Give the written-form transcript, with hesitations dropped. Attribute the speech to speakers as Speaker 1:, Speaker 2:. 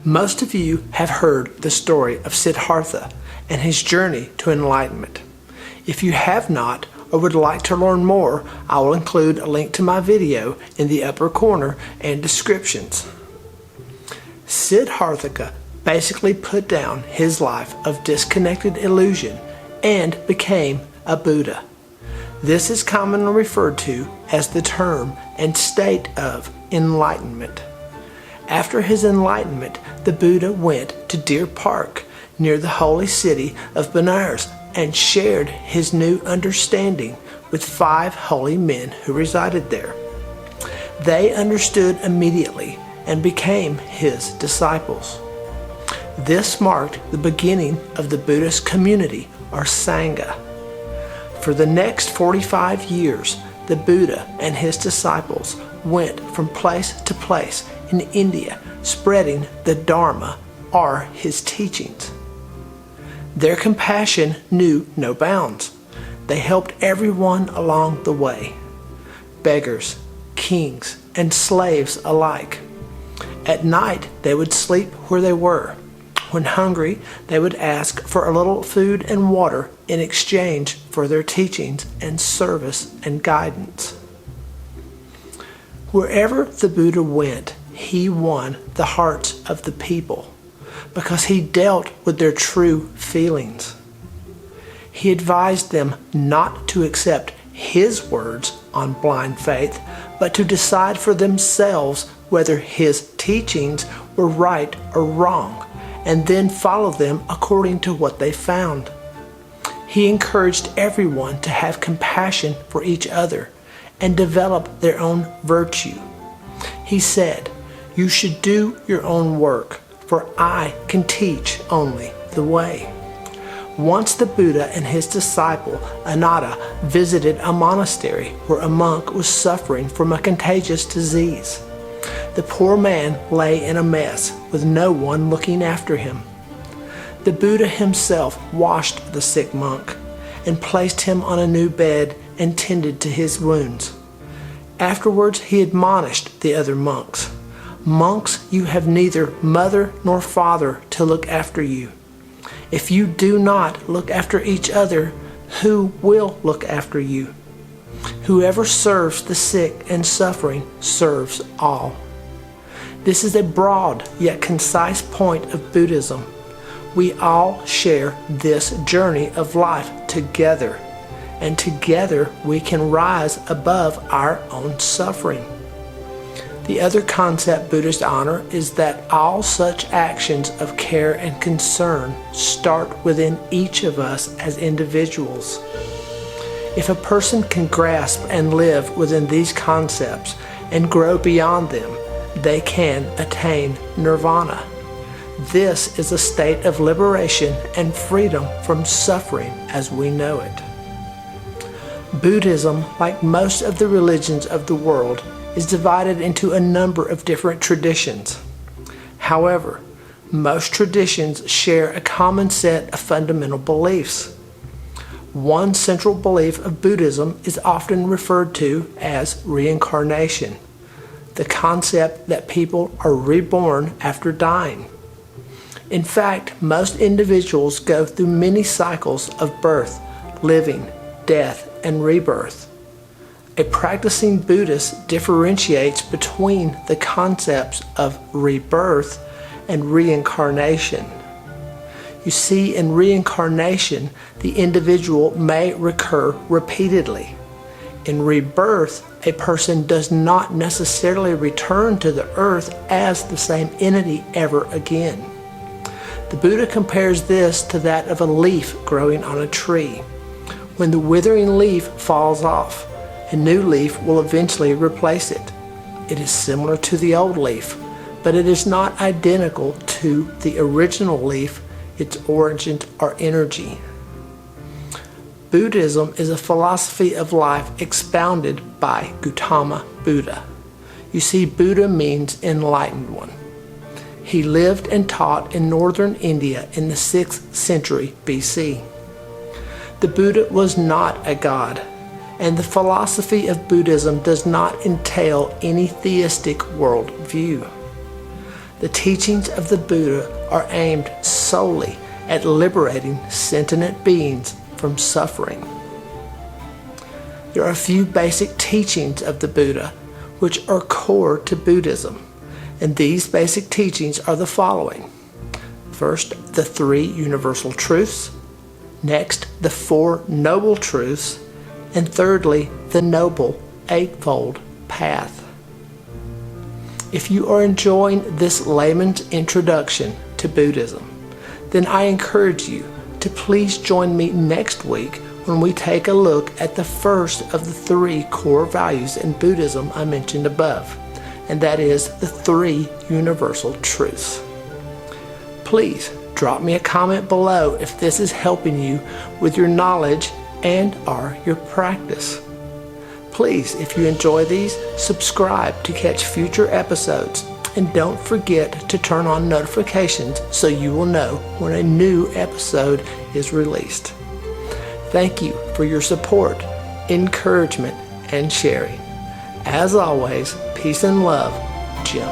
Speaker 1: Most of you have heard the story of Siddhartha and his journey to enlightenment. If you have not or would like to learn more, I will include a link to my video in the upper corner and descriptions. Siddhartha basically put down his life of disconnected illusion and became a Buddha. This is commonly referred to as the term and state of enlightenment. After his enlightenment, the Buddha went to Deer Park near the holy city of Benares and shared his new understanding with 5 holy men who resided there. They understood immediately and became his disciples. This marked the beginning of the Buddhist community, or Sangha. For the next 45 years, the Buddha and his disciples went from place to place in India, spreading the Dharma, or his teachings. Their compassion knew no bounds. They helped everyone along the way, beggars, kings, and slaves alike. At night, they would sleep where they were. When hungry, they would ask for a little food and water in exchange for their teachings and service and guidance. Wherever the Buddha went, he won the hearts of the people because he dealt with their true feelings. He advised them not to accept his words on blind faith, but to decide for themselves whether his teachings were right or wrong, and then follow them according to what they found. He encouraged everyone to have compassion for each other and develop their own virtue. He said, "You should do your own work, for I can teach only the way." Once the Buddha and his disciple Anatta visited a monastery where a monk was suffering from a contagious disease. The poor man lay in a mess with no one looking after him. The Buddha himself washed the sick monk and placed him on a new bed and tended to his wounds. Afterwards, he admonished the other monks, "Monks, you have neither mother nor father to look after you. If you do not look after each other, who will look after you? Whoever serves the sick and suffering serves all." This is a broad yet concise point of Buddhism. We all share this journey of life together, and together we can rise above our own suffering. The other concept Buddhists honor is that all such actions of care and concern start within each of us as individuals. If a person can grasp and live within these concepts and grow beyond them, they can attain nirvana. This is a state of liberation and freedom from suffering as we know it. Buddhism, like most of the religions of the world, is divided into a number of different traditions. However, most traditions share a common set of fundamental beliefs. One central belief of Buddhism is often referred to as reincarnation, the concept that people are reborn after dying. In fact, most individuals go through many cycles of birth, living, death, and rebirth. A practicing Buddhist differentiates between the concepts of rebirth and reincarnation. You see, in reincarnation, the individual may recur repeatedly. In rebirth, a person does not necessarily return to the earth as the same entity ever again. The Buddha compares this to that of a leaf growing on a tree. When the withering leaf falls off, a new leaf will eventually replace it. It is similar to the old leaf, but it is not identical to the original leaf, its origin or energy. Buddhism is a philosophy of life expounded by Gautama Buddha. You see, Buddha means enlightened one. He lived and taught in northern India in the 6th century BC. The Buddha was not a god, and the philosophy of Buddhism does not entail any theistic worldview. The teachings of the Buddha are aimed solely at liberating sentient beings from suffering. There are a few basic teachings of the Buddha which are core to Buddhism, and these basic teachings are the following. First, the 3 universal truths. Next, the 4 noble truths. And thirdly, the Noble Eightfold Path. If you are enjoying this layman's introduction to Buddhism, then I encourage you to please join me next week when we take a look at the first of the 3 core values in Buddhism I mentioned above, and that is the 3 universal truths. Please drop me a comment below if this is helping you with your knowledge and/or your practice. Please, if you enjoy these, subscribe to catch future episodes, and don't forget to turn on notifications so you will know when a new episode is released. Thank you for your support, encouragement, and sharing. As always, peace and love, Jim.